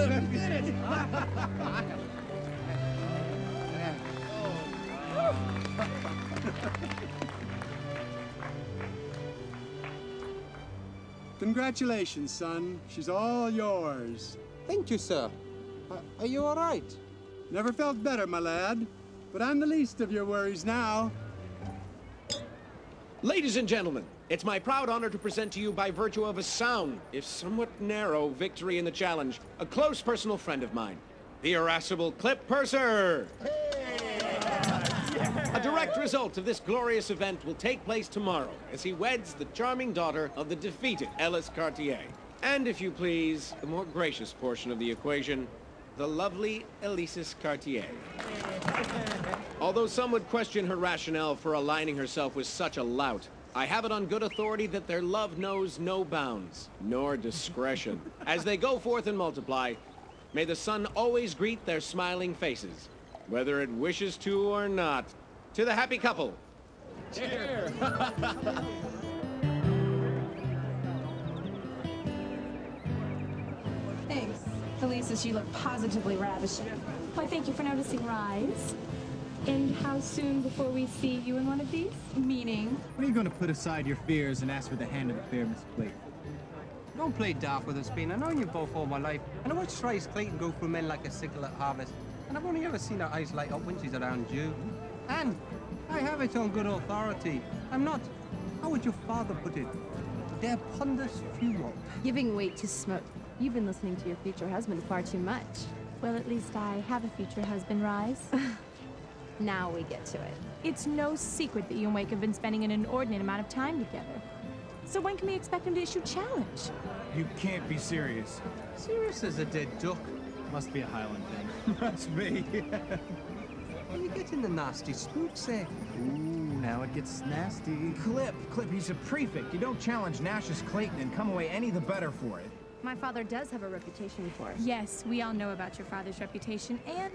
Clip did it! Congratulations, son. She's all yours. Thank you, sir. Are you all right? Never felt better, my lad. But I'm the least of your worries now. Ladies and gentlemen, it's my proud honor to present to you by virtue of a sound, if somewhat narrow, victory in the challenge, a close personal friend of mine, the irascible Clip Purser. A direct result of this glorious event will take place tomorrow as he weds the charming daughter of the defeated Ellis Cartier. And if you please, the more gracious portion of the equation, the lovely Elises Cartier. Although some would question her rationale for aligning herself with such a lout, I have it on good authority that their love knows no bounds, nor discretion. As they go forth and multiply, may the sun always greet their smiling faces, whether it wishes to or not. To the happy couple. Cheers! Thanks. Elises, you look positively ravishing. Why, thank you for noticing, Rise. And how soon before we see you in one of these? Meaning? When are you going to put aside your fears and ask for the hand of the fair Miss Clayton? Don't play daft with us, Bean. I know you both all my life. I know watched Rise Clayton go through men like a sickle at harvest. And I've only ever seen her eyes light up when she's around you. And I have it on good authority. I'm not, how would your father put it? Their ponderous fuel. Giving weight to smoke. You've been listening to your future husband far too much. Well, at least I have a future husband, Rise. Now we get to it. It's no secret that you and Wake have been spending an inordinate amount of time together. So when can we expect him to issue challenge? You can't be serious. Serious as a dead duck. Must be a Highland thing. Must be. Are you getting the nasty spooks there? Ooh, now it gets nasty. Clip, he's a prefect. You don't challenge Nash's Clayton and come away any the better for it. My father does have a reputation for it. Yes, we all know about your father's reputation and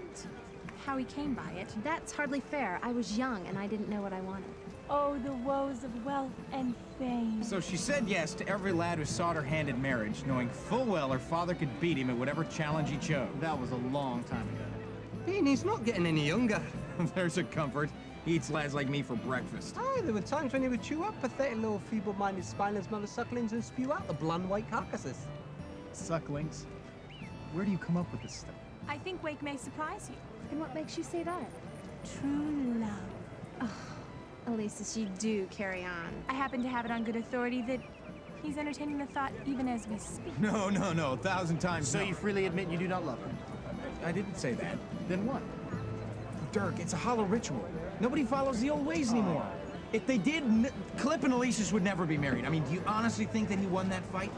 how he came by it. That's hardly fair. I was young and I didn't know what I wanted. Oh, the woes of wealth and fame. So she said yes to every lad who sought her hand in marriage, knowing full well her father could beat him at whatever challenge he chose. That was a long time ago. Bean, he's not getting any younger. There's a comfort. He eats lads like me for breakfast. Aye, there were times when he would chew up pathetic little feeble-minded spineless mother sucklings and spew out the blonde white carcasses. Sucklings? Where do you come up with this stuff? I think Wake may surprise you. And what makes you say that? True love. Oh, Elises, you do carry on. I happen to have it on good authority that he's entertaining the thought even as we speak. No, 1,000 times So no. you freely admit you do not love her? I didn't say that. Then what? Dirk, it's a hollow ritual. Nobody follows the old ways anymore. If they did, Clip and Elises would never be married. I mean, do you honestly think that he won that fight?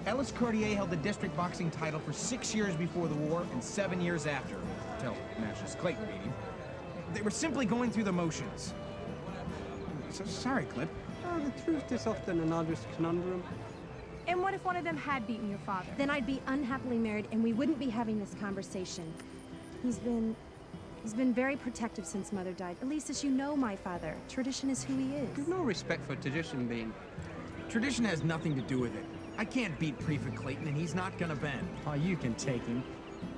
Ellis Cartier held the district boxing title for 6 years before the war and 7 years after, until Nash's Clayton beat him. They were simply going through the motions. So, sorry, Clip. Oh, the truth is often an arduous conundrum. And what if one of them had beaten your father? Then I'd be unhappily married and we wouldn't be having this conversation. He's been very protective since Mother died. Elises, you know my father. Tradition is who he is. You've no respect for tradition, Bean. Tradition has nothing to do with it. I can't beat Prefect Clayton, and he's not gonna bend. Oh, you can take him.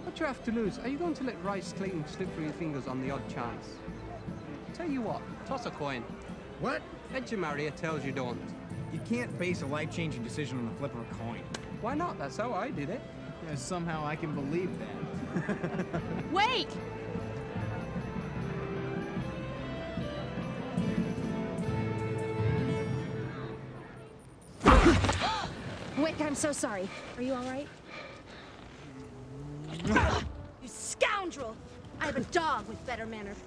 What you have to lose? Are you going to let Rice Clayton slip through your fingers on the odd chance? Tell you what, toss a coin. What? Edge your Maria tells you don't. You can't base a life-changing decision on the flip of a coin. Why not? That's how I did it. Yeah, somehow I can believe that. Wait! Wick, I'm so sorry. Are you all right? You scoundrel! I have a dog with better manners.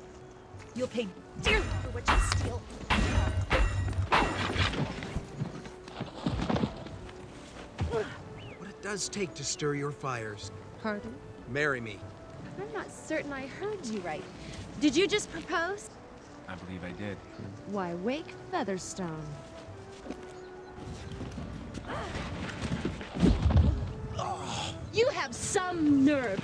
You'll pay dearly for what you steal. What it does take to stir your fires. Pardon? Marry me. I'm not certain I heard you right. Did you just propose? I believe I did. Why, Wake Featherstone. You have some nerve.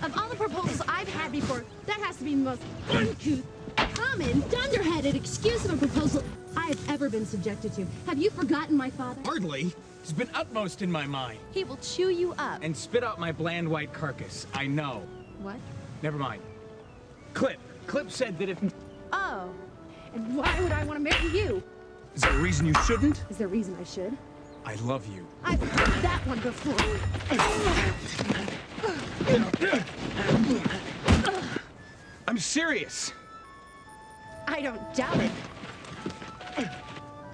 Of all the proposals I've had before, that has to be the most uncouth, common, dunderheaded excuse of a proposal I have ever been subjected to. Have you forgotten my father? Hardly. He's been utmost in my mind. He will chew you up. And spit out my bland white carcass. I know. What? Never mind. Clip. Clip said that if... Oh. And why would I want to marry you? Is there a reason you shouldn't? Is there a reason I should? I love you. I've heard that one before. I'm serious. I don't doubt it.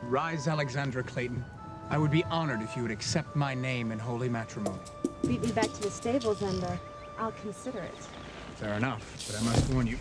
Rise, Alexandra Clayton. I would be honored if you would accept my name in holy matrimony. Beat me back to the stables and I'll consider it. Fair enough, but I must warn you.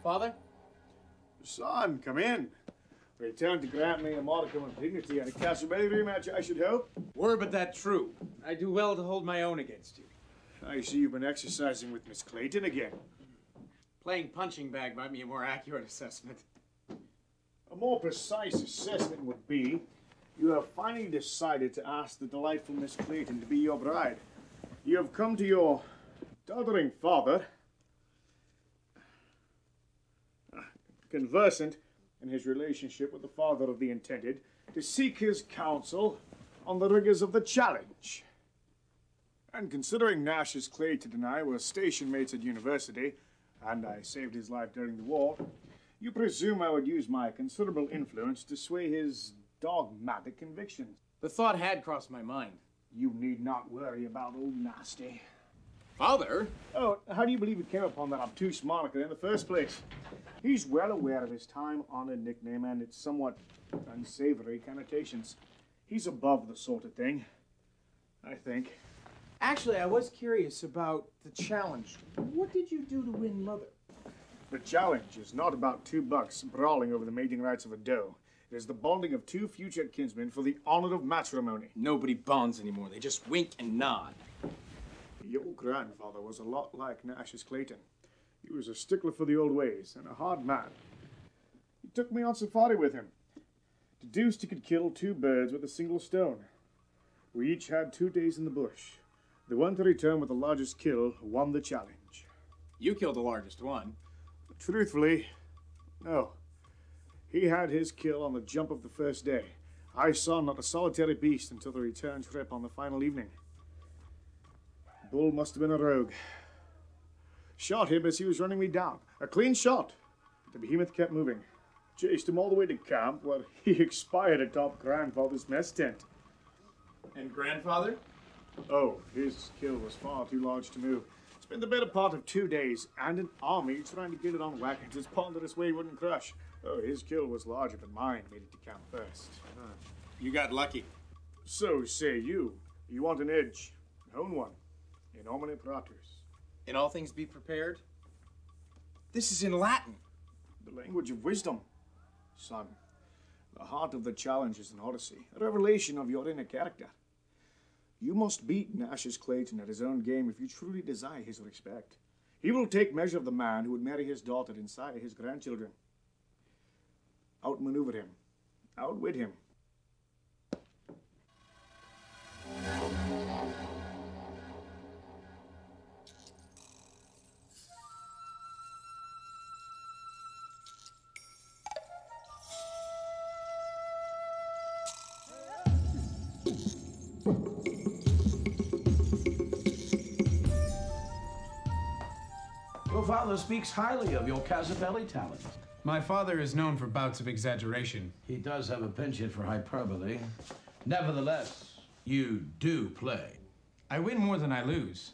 Father? Son, come in. Return to grant me a modicum of dignity and a Castlemaine rematch, I should hope. Were but that true. I do well to hold my own against you. I see you've been exercising with Miss Clayton again. Playing punching bag might be a more accurate assessment. A more precise assessment would be, you have finally decided to ask the delightful Miss Clayton to be your bride. You have come to your doddering father, conversant in his relationship with the father of the intended, to seek his counsel on the rigors of the challenge. And considering Nash's Clayton and I were station mates at university, and I saved his life during the war, you presume I would use my considerable influence to sway his dogmatic convictions. The thought had crossed my mind. You need not worry about old Nasty. Father? Oh, how do you believe it came upon that obtuse moniker in the first place? He's well aware of his time-honored nickname and its somewhat unsavory connotations. He's above the sort of thing, I think. Actually, I was curious about the challenge. What did you do to win Mother? The challenge is not about two bucks brawling over the mating rights of a doe. It is the bonding of two future kinsmen for the honor of matrimony. Nobody bonds anymore. They just wink and nod. Your grandfather was a lot like Nash's Clayton. He was a stickler for the old ways and a hard man. He took me on safari with him. Deduced he could kill two birds with a single stone. We each had 2 days in the bush. The one to return with the largest kill won the challenge. You killed the largest one. Truthfully, no. He had his kill on the jump of the first day. I saw not a solitary beast until the return trip on the final evening. Bull must have been a rogue. Shot him as he was running me down. A clean shot. The behemoth kept moving. Chased him all the way to camp where he expired atop grandfather's mess tent. And grandfather? Oh, his kill was far too large to move. Spent the better part of 2 days and an army trying to get it on wagons as ponderous weight wouldn't crush. Oh, his kill was larger, but mine made it to camp first. You got lucky. So say you. You want an edge. Own one. In homine praetus. In all things be prepared? This is in Latin. The language of wisdom. Son, the heart of the challenge is an odyssey, a revelation of your inner character. You must beat Nash's Clayton at his own game if you truly desire his respect. He will take measure of the man who would marry his daughter and sire his grandchildren. Outmaneuver him. Outwit him. father speaks highly of your Casabelli talent. My father is known for bouts of exaggeration. He does have a penchant for hyperbole. Nevertheless, you do play. I win more than I lose.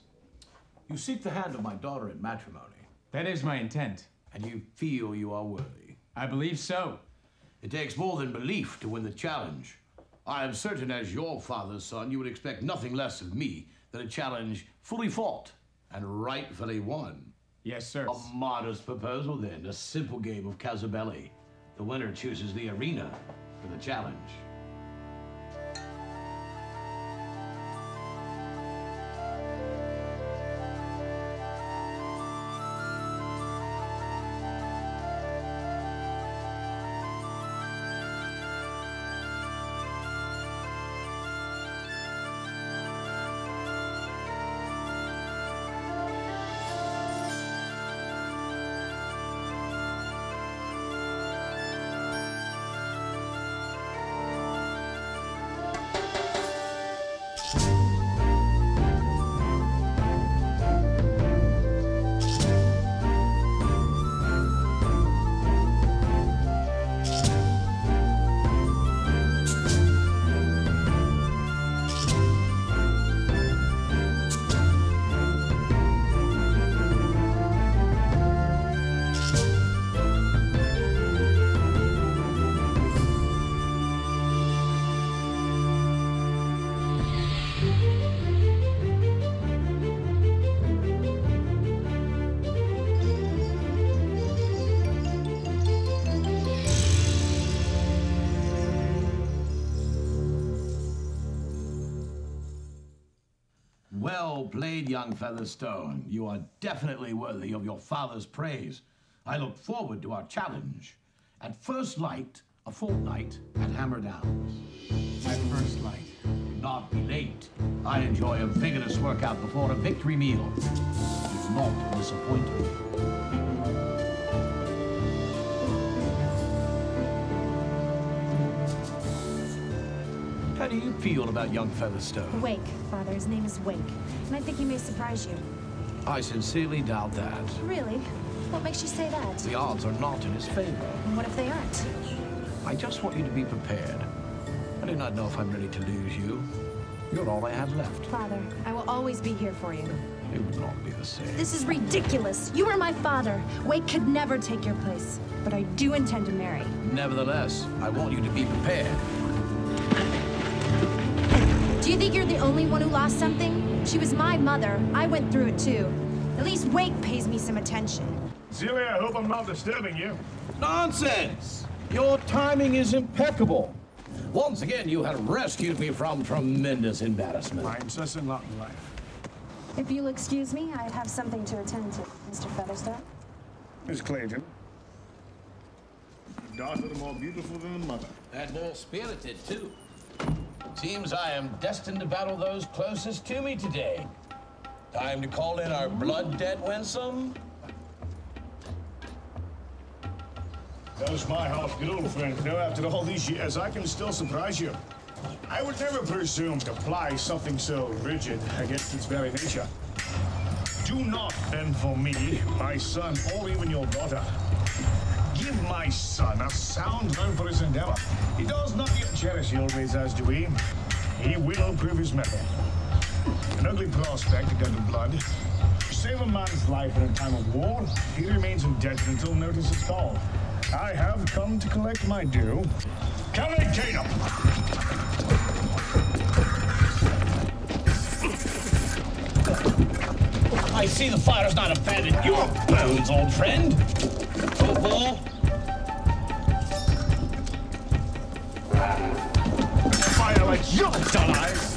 You seek the hand of my daughter in matrimony. That is my intent. And you feel you are worthy. I believe so. It takes more than belief to win the challenge. I am certain as your father's son, you would expect nothing less of me than a challenge fully fought and rightfully won. Yes, sir. A modest proposal, then. A simple game of Casabelli. The winner chooses the arena for the challenge. Well played, young Featherstone. You are definitely worthy of your father's praise. I look forward to our challenge. At first light, a fortnight at Hammer Downs. At first light. Do not be late. I enjoy a vigorous workout before a victory meal. Do not disappoint me. How do you feel about young Featherstone? Wake, Father. His name is Wake. And I think he may surprise you. I sincerely doubt that. Really? What makes you say that? The odds are not in his favor. And what if they aren't? I just want you to be prepared. I do not know if I'm ready to lose you. You're all I have left. Father, I will always be here for you. It would not be the same. This is ridiculous. You are my father. Wake could never take your place. But I do intend to marry. Nevertheless, I want you to be prepared. Do you think you're the only one who lost something? She was my mother. I went through it too. At least Wake pays me some attention. Zilly, I hope I'm not disturbing you. Nonsense! Your timing is impeccable. Once again, you have rescued me from tremendous embarrassment. My incessant lot in life. If you'll excuse me, I have something to attend to, Mr. Featherstone. Miss Clayton. A daughter more beautiful than a mother. And more spirited, too. Seems I am destined to battle those closest to me today. Time to call in our blood debt, Winsome. Does my house good old friend know after all these years I can still surprise you? I would never presume to apply something so rigid against its very nature. Do not bend for me, my son, or even your daughter. Give my son a sound loan for his endeavor. He does not yet cherish the old ways as do we. He will prove his mettle. An ugly prospect to go to blood. Save a man's life in a time of war, he remains indebted until notice is called. I have come to collect my due. Cavalcade him! I see the fire's not abandoned your bones, old friend. Football. Fire like your dull eyes!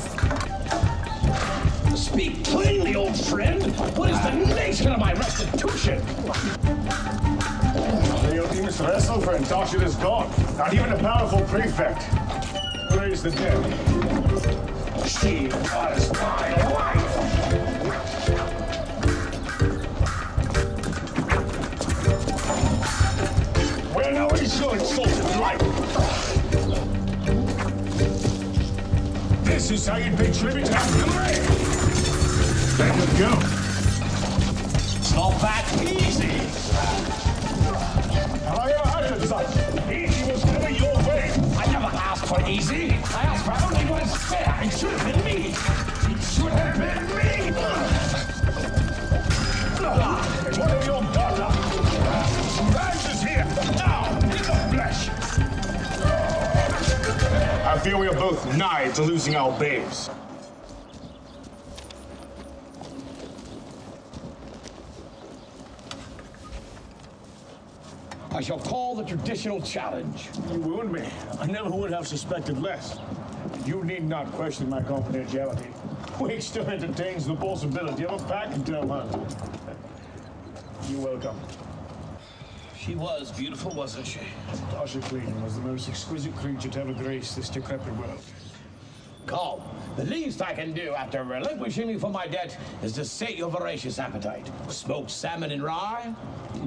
Speak plainly, old friend. What is the nature of my restitution? The old demons wrestle for indoctrination is gone. Not even a powerful prefect. Where is the dead? She was my wife. Where now is your insulted life? This is how you pay tribute to our memory. Let him go. Stop that, please. higher height and such. Easy was never your way. I never asked for easy. I asked for only what is fair. It should have been me. It should have been me. It's one of your daughter. Rams is here. Now, in the flesh. I fear we are both nigh to losing our babes. I shall call the traditional challenge. You wound me. I never would have suspected less. You need not question my confidentiality. Wake still entertains the possibility of a pack and tail hunt. You're welcome. She was beautiful, wasn't she? Tasha Clayton was the most exquisite creature to ever grace this decrepit world. Come, the least I can do after relinquishing me for my debt is to sate your voracious appetite. Smoked salmon and rye.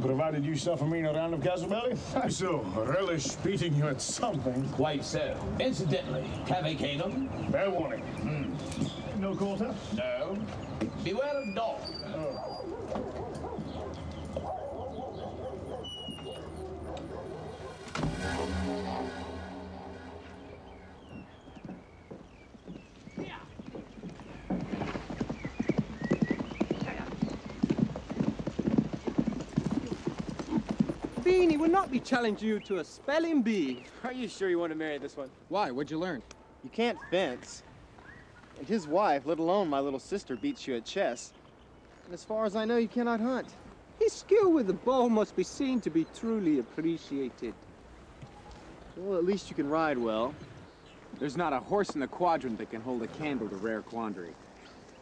Provided you suffer me in a round of Casabelli, I so relish beating you at something. Quite so. Incidentally, Cave Canum. Fair warning. No quarter? No. Beware of dog. Beanie would not be challenging you to a spelling bee. Are you sure you want to marry this one? Why? What'd you learn? You can't fence. And his wife, let alone my little sister, beats you at chess. And as far as I know, you cannot hunt. His skill with the bow must be seen to be truly appreciated. Well, at least you can ride well. There's not a horse in the quadrant that can hold a candle to rare quandary.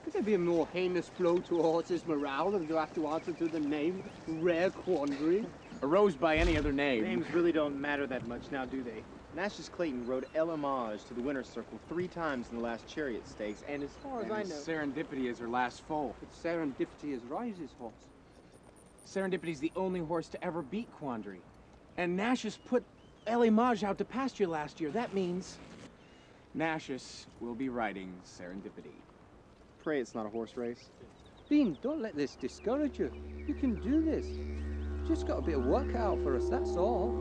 Could there be a more heinous blow to a horse's morale than to have to answer to the name Rare Quandary? Arose by any other name. Names really don't matter that much now, do they? Nash's Clayton rode El Homage to the winner's circle 3 times in the last Chariot Stakes, and as far as I know... Serendipity is her last foal. But Serendipity is Rise's horse. Serendipity's the only horse to ever beat Quandary. And Nashus put El Homage out to pasture last year. That means Nashus will be riding Serendipity. Pray it's not a horse race. Bean, don't let this discourage you. You can do this. Just got a bit of work out for us, that's all.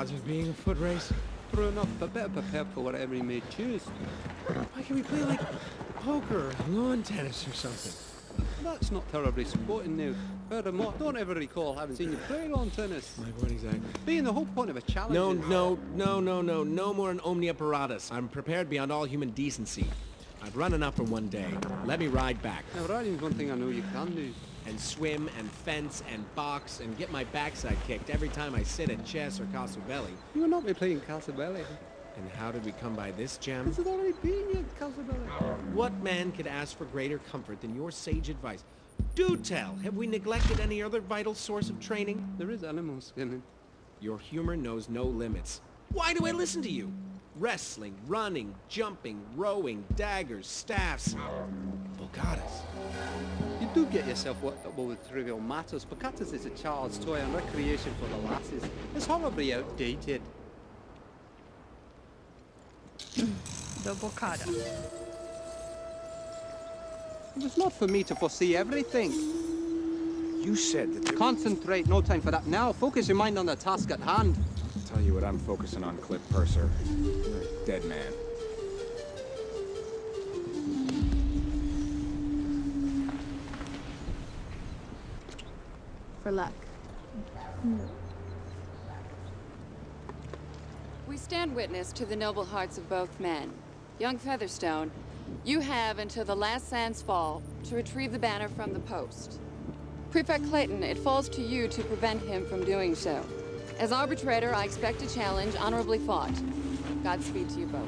Of being a foot race. True enough, but better prepared for whatever he may choose. Why can't we play like poker or lawn tennis or something? That's not terribly sporting now. Furthermore, I don't ever recall having seen you play lawn tennis. Like what exactly? Being the whole point of a challenge. No more an omni apparatus. I'm prepared beyond all human decency. I've run enough for one day. Let me ride back. Now, riding's one thing I know you can do. And swim and fence and box and get my backside kicked every time I sit at chess or Casabelli. You will not be playing Casabelli. And how did we come by this gem? Is it already being What man could ask for greater comfort than your sage advice? Do tell, have we neglected any other vital source of training? There is animal skinning. Your humor knows no limits. Why do I listen to you? Wrestling, running, jumping, rowing, daggers, staffs, Bolcatas. You do get yourself worked up with trivial matters. Bolcatas is a child's toy and recreation for the lasses. It's horribly outdated. The Bolcata. It was not for me to foresee everything. You said that... Concentrate, no time for that now. Focus your mind on the task at hand. I'll tell you what I'm focusing on, Clip Purser. You're a dead man. For luck. We stand witness to the noble hearts of both men. Young Featherstone, you have until the last sands fall to retrieve the banner from the post. Prefect Clayton, it falls to you to prevent him from doing so. As arbitrator, I expect a challenge honorably fought. Godspeed to you both.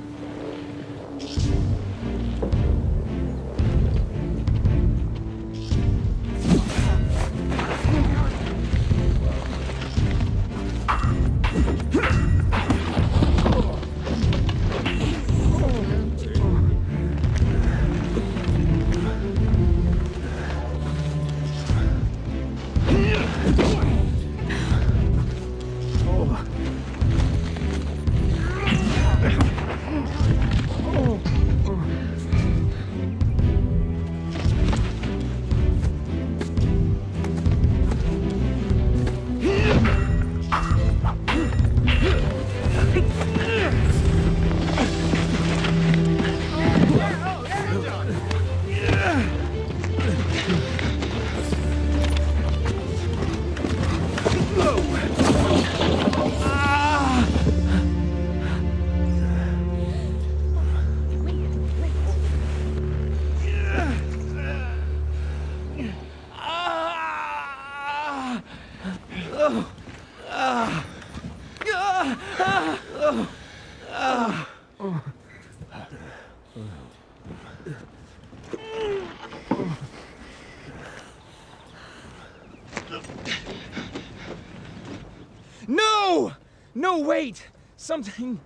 No! No, wait! Something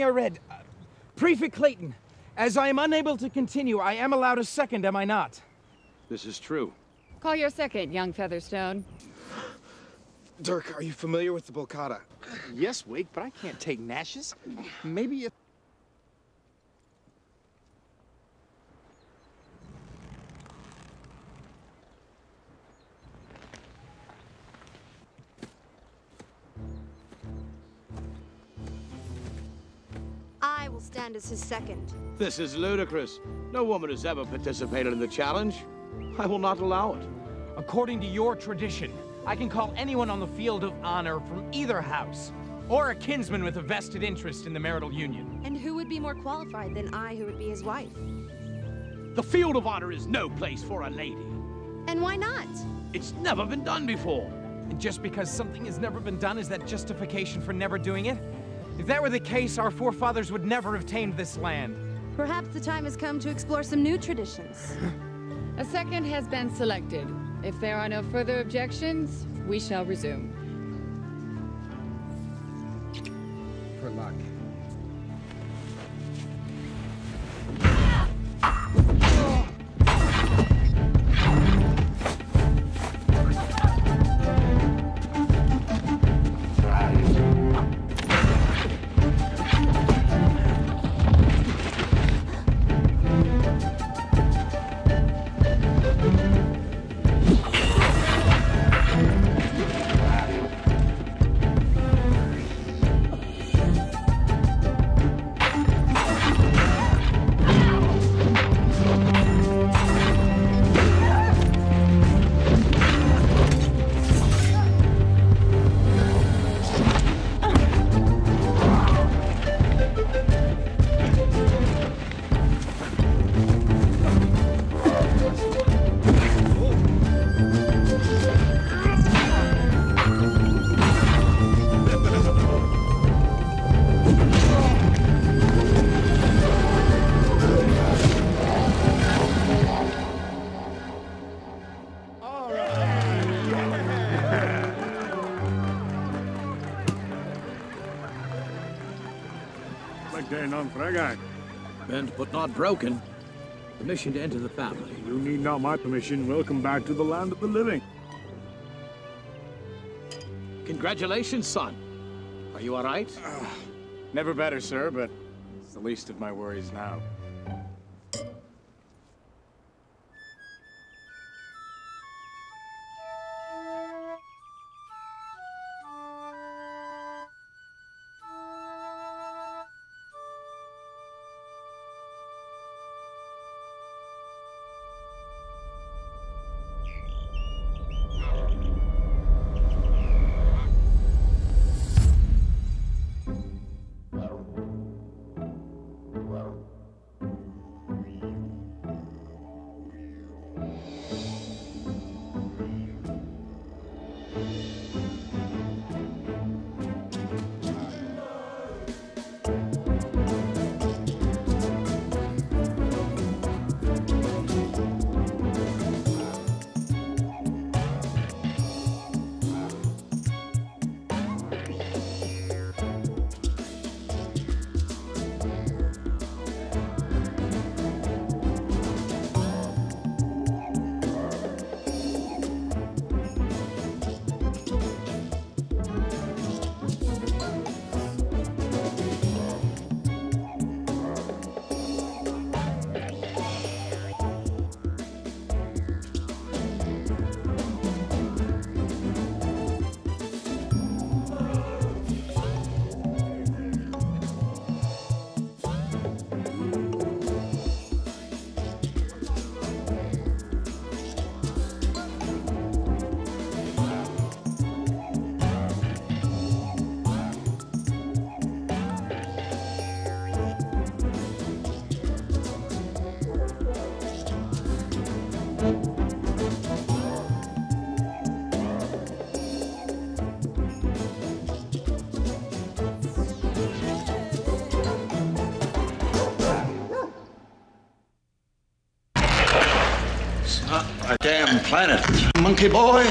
I read. Prefect Clayton, as I am unable to continue, I am allowed a second, am I not? This is true. Call your second, young Featherstone. Dirk, are you familiar with the Bolcata? Yes, Wake, but I can't take Nash's. Maybe it... I will stand as his second. This is ludicrous. No woman has ever participated in the challenge. I will not allow it. According to your tradition, I can call anyone on the field of honor from either house, or a kinsman with a vested interest in the marital union. And who would be more qualified than I, who would be his wife? The field of honor is no place for a lady. And why not? It's never been done before. And just because something has never been done, is that justification for never doing it? If that were the case, our forefathers would never have tamed this land. Perhaps the time has come to explore some new traditions. A second has been selected. If there are no further objections, we shall resume. For luck. non fragile. Bent but not broken. Permission to enter the family. You need not my permission. Welcome back to the land of the living. Congratulations, son. Are you all right? Never better, sir, but it's the least of my worries now. A damn planet, monkey boy.